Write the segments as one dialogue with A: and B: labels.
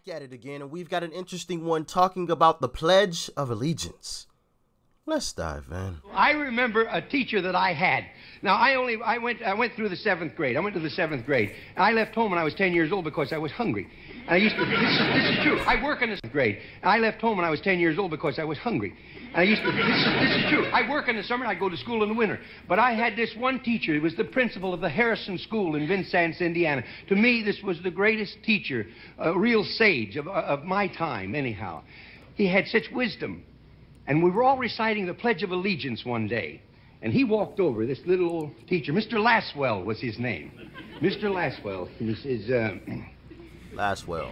A: back at it again, and we've got an interesting one talking about the Pledge of Allegiance. Let's dive in.
B: I remember a teacher that I had. Now, I went through the 7th grade. I went to the 7th grade. And I left home when I was 10 years old because I was hungry. And I used to, this is true. I work in the 7th grade. And I left home when I was 10 years old because I was hungry. And I used to, this is true. I work in the summer and I go to school in the winter. But I had this one teacher. He was the principal of the Harrison School in Vincennes, Indiana. To me, this was the greatest teacher, a real sage of my time, anyhow. He had such wisdom. And we were all reciting the Pledge of Allegiance one day. And he walked over, this little old teacher. Mr. Laswell was his name. Mr. Laswell. And he says,
A: Laswell.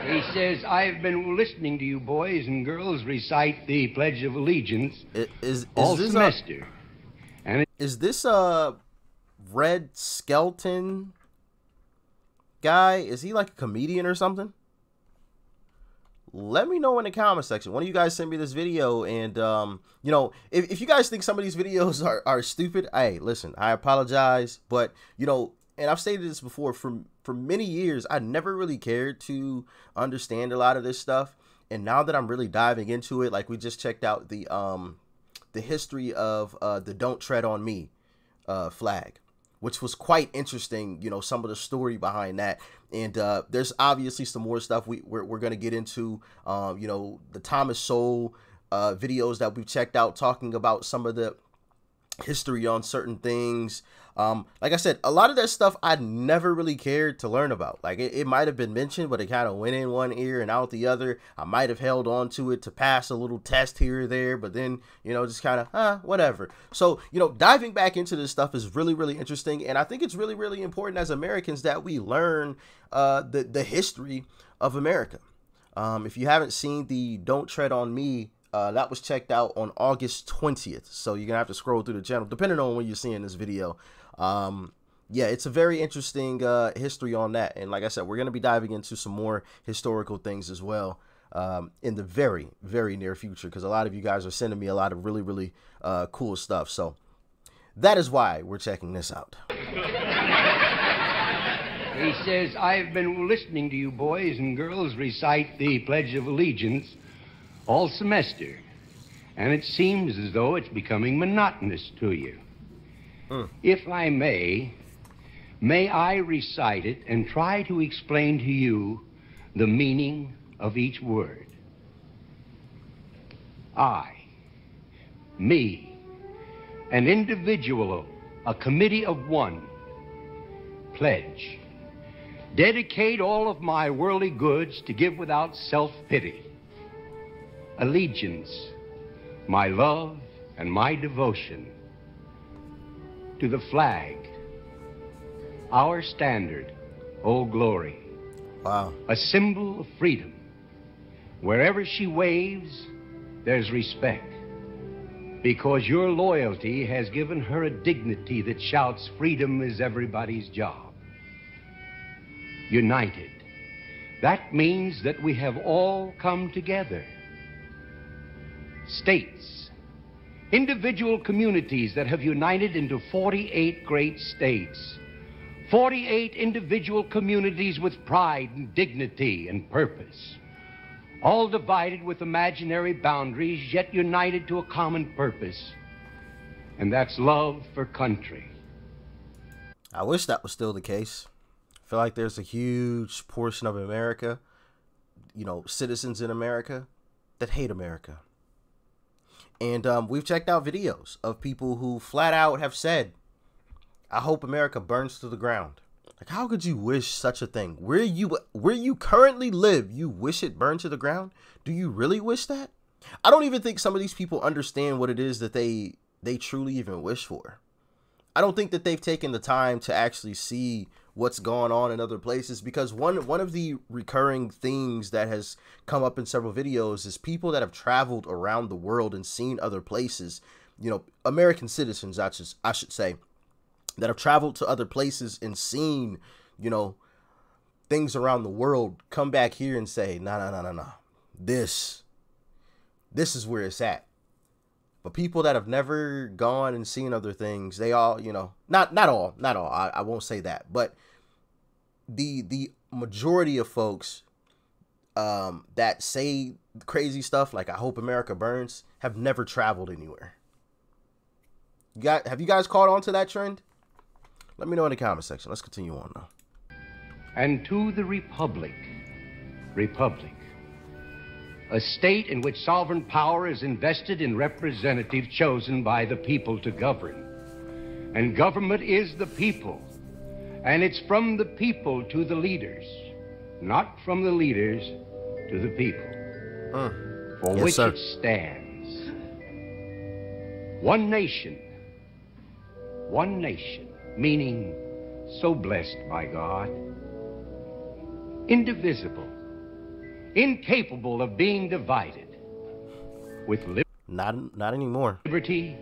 B: He says, I've been listening to you boys and girls recite the Pledge of Allegiance all semester.
A: Is this a Red Skelton guy? Is he like a comedian or something? Let me know in the comment section. One of you guys send me this video, and you know, if you guys think some of these videos are stupid, hey, listen, I apologize, but you know, and I've stated this before, for many years I never really cared to understand a lot of this stuff, and now that I'm really diving into it, like we just checked out the history of the Don't Tread on Me flag, which was quite interesting, you know, some of the story behind that. And there's obviously some more stuff we're going to get into, you know, the Thomas Sowell videos that we've checked out talking about some of the history on certain things. Like I said, a lot of that stuff I never really cared to learn about. Like it might have been mentioned, but it kind of went in one ear and out the other. I might have held on to it to pass a little test here or there, but then, you know, just kind of, whatever. So, you know, diving back into this stuff is really, really interesting. And I think it's really, really important as Americans that we learn the history of America. If you haven't seen the Don't Tread on Me, that was checked out on August 20th. So you're gonna have to scroll through the channel, depending on when you're seeing this video. Yeah, it's a very interesting history on that. And like I said, we're gonna be diving into some more historical things as well in the very, very near future, because a lot of you guys are sending me a lot of really, really cool stuff. So that is why we're checking this out.
B: He says, I've been listening to you boys and girls recite the Pledge of Allegiance all semester, and it seems as though it's becoming monotonous to you. If I may I recite it and try to explain to you the meaning of each word. I, me, an individual, a committee of one, pledge, dedicate all of my worldly goods to give without self-pity. Allegiance, my love and my devotion to the flag, our standard, Old Glory.
A: Wow.
B: A symbol of freedom. Wherever she waves, there's respect, because your loyalty has given her a dignity that shouts, freedom is everybody's job. United. That means that we have all come together. States, individual communities that have united into 48 great states, 48 individual communities with pride and dignity and purpose, all divided with imaginary boundaries, yet united to a common purpose, and that's love for country.
A: I wish that was still the case. I feel like there's a huge portion of America, you know, citizens in America that hate America. And we've checked out videos of people who flat out have said, I hope America burns to the ground. Like, how could you wish such a thing? Where you currently live, you wish it burned to the ground? Do you really wish that? I don't even think some of these people understand what it is that they truly even wish for. I don't think that they've taken the time to actually see what's going on in other places, because one of the recurring things that has come up in several videos is people that have traveled around the world and seen other places, you know, American citizens, I should say, that have traveled to other places and seen, you know, things around the world, come back here and say, no, this is where it's at. But people that have never gone and seen other things, they all, you know, not all, I won't say that, but the majority of folks that say crazy stuff like "I hope America burns" have never traveled anywhere. Have you guys caught on to that trend? Let me know in the comment section. Let's continue on now.
B: And to the republic, a state in which sovereign power is invested in representatives chosen by the people to govern. And government is the people. And it's from the people to the leaders, not from the leaders to the people. For
A: Yes,
B: which
A: sir.
B: it stands. One nation, meaning so blessed by God, indivisible, incapable of being divided, with
A: Not anymore.
B: liberty,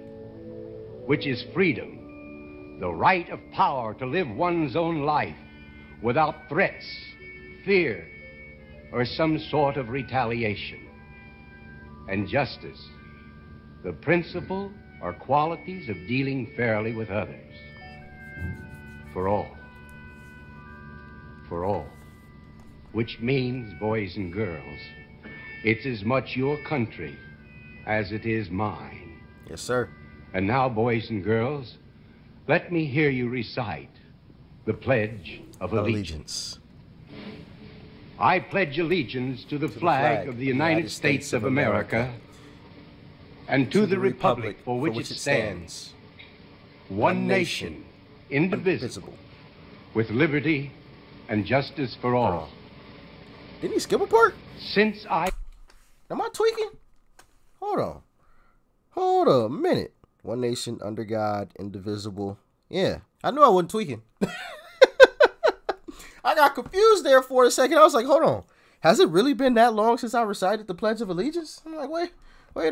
B: which is freedom, the right of power to live one's own life without threats, fear, or some sort of retaliation. And justice, the principle or qualities of dealing fairly with others. For all, which means, boys and girls, it's as much your country as it is mine.
A: Yes, sir.
B: And now, boys and girls, let me hear you recite the Pledge of Allegiance. I pledge allegiance to the flag of the United States of America and to the republic for which it stands, one nation, indivisible, with liberty and justice for all.
A: Didn't he skip a part?
B: Since I...
A: Am I tweaking? Hold a minute. One nation, under God, indivisible. Yeah, I knew I wasn't tweaking. I got confused there for a second. I was like, hold on. Has it really been that long since I recited the Pledge of Allegiance? I'm like, wait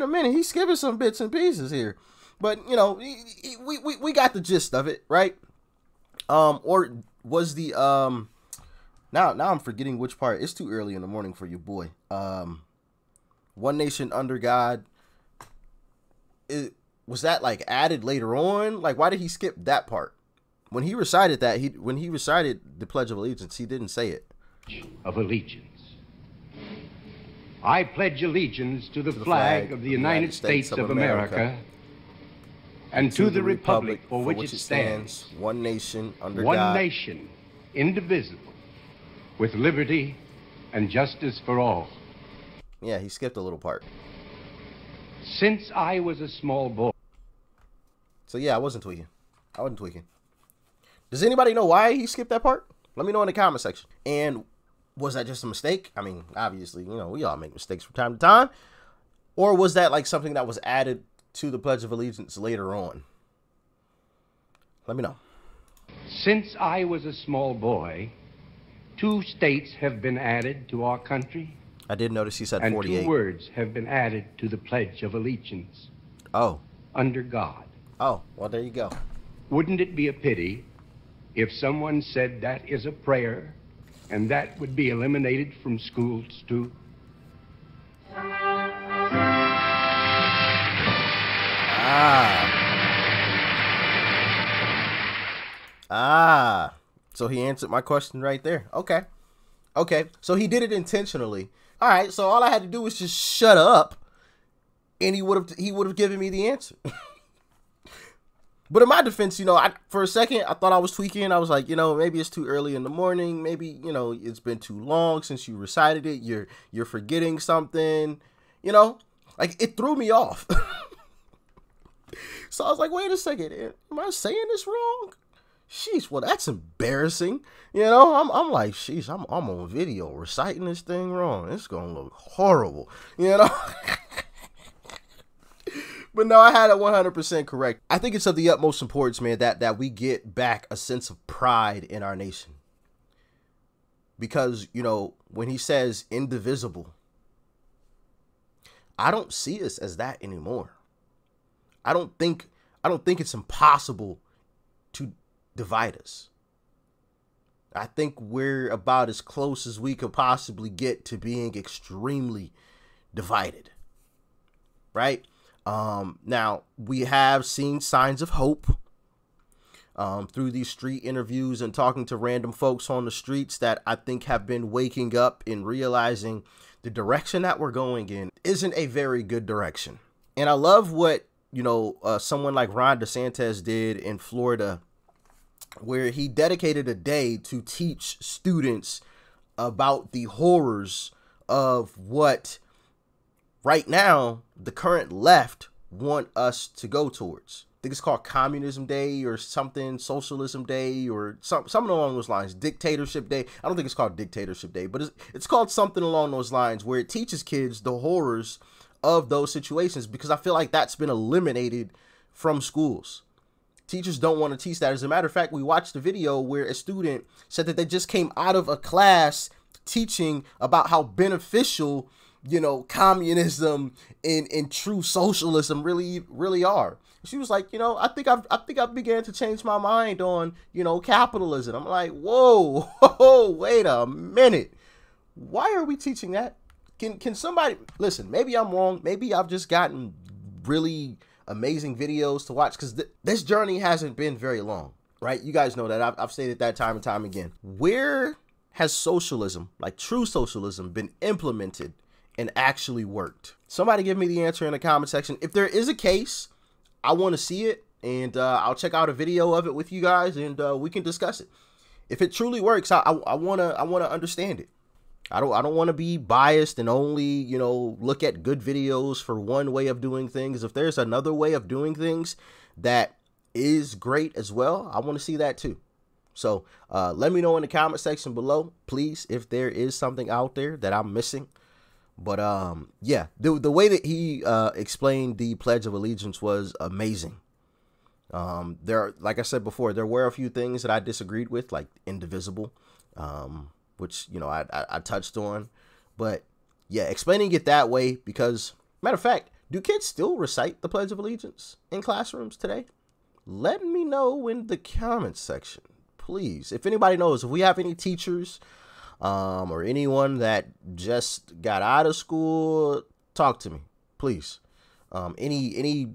A: a minute. He's skipping some bits and pieces here. But, you know, we got the gist of it, right? Or was the, now I'm forgetting which part. It's too early in the morning for you, boy. One nation, under God. Was that like added later on? Like, why did he skip that part? When he recited that, when he recited the Pledge of Allegiance, he didn't say it.
B: Of allegiance. I pledge allegiance to the flag of the United States of America and to the republic for which it stands,
A: one nation, under
B: one
A: God.
B: nation, indivisible, with liberty and justice for all.
A: Yeah, he skipped a little part.
B: Since I was a small boy.
A: So yeah, I wasn't tweaking. Does anybody know why he skipped that part? Let me know in the comment section. And was that just a mistake? I mean, obviously, you know, we all make mistakes from time to time. Or was that like something that was added to the Pledge of Allegiance later on? Let me know.
B: Since I was a small boy, 2 states have been added to our country.
A: I did notice he said
B: and
A: 48.
B: And 2 words have been added to the Pledge of Allegiance.
A: Oh.
B: Under God.
A: Oh, well, there you go.
B: Wouldn't it be a pity if someone said that is a prayer and that would be eliminated from schools too?
A: So he answered my question right there. Okay. So he did it intentionally. All right. So all I had to do was just shut up, and he would have given me the answer. But in my defense, you know, for a second, I thought I was tweaking. I was like, you know, maybe it's too early in the morning. Maybe, you know, it's been too long since you recited it. You're forgetting something, you know, like it threw me off. So I was like, wait a second. Am I saying this wrong? Sheesh, well, that's embarrassing. You know, I'm like, sheesh, I'm on video reciting this thing wrong. It's going to look horrible, you know? But no, I had it 100% correct. I think it's of the utmost importance, man, that we get back a sense of pride in our nation. Because, you know, when he says indivisible, I don't see us as that anymore. I don't think it's impossible to divide us. I think we're about as close as we could possibly get to being extremely divided. Right? Now, we have seen signs of hope. through these street interviews and talking to random folks on the streets that I think have been waking up and realizing the direction that we're going in isn't a very good direction. And I love what, someone like Ron DeSantis did in Florida, where he dedicated a day to teach students about the horrors of what right now the current left want us to go towards. I think it's called Communism Day or something, Socialism Day or something along those lines, Dictatorship Day. I don't think it's called Dictatorship Day, but it's called something along those lines, where it teaches kids the horrors of those situations, because I feel like that's been eliminated from schools. Teachers don't want to teach that. As a matter of fact, we watched a video where a student said that they just came out of a class teaching about how beneficial, communism and true socialism really are. She was like, I think I've began to change my mind on, capitalism. I'm like, whoa, wait a minute. Why are we teaching that? Can somebody listen? Maybe I'm wrong. Maybe I've just gotten really amazing videos to watch, because this journey hasn't been very long, right? You guys know that. I've stated that time and time again. Where has socialism, like true socialism, been implemented and actually worked? Somebody give me the answer in the comment section. If there is a case, I want to see it, and I'll check out a video of it with you guys, and we can discuss it. If it truly works, I wanna understand it. I don't want to be biased and only, look at good videos for one way of doing things. If there's another way of doing things that is great as well, I want to see that too. So let me know in the comment section below, please, if there is something out there that I'm missing. But yeah, the way that he explained the Pledge of Allegiance was amazing. Like I said before, there were a few things that I disagreed with, like indivisible, which, I touched on. But yeah, explaining it that way, because matter of fact, do kids still recite the Pledge of Allegiance in classrooms today? Let me know in the comments section, please. If anybody knows, if we have any teachers or anyone that just got out of school, talk to me, please. Any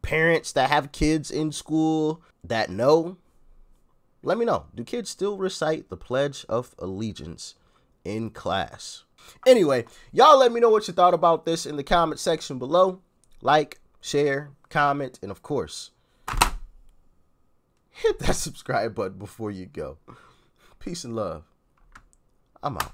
A: parents that have kids in school that know, let me know. Do kids still recite the Pledge of Allegiance in class? Anyway, y'all let me know what you thought about this in the comment section below. Like, share, comment, and of course, hit that subscribe button before you go. Peace and love. I'm out.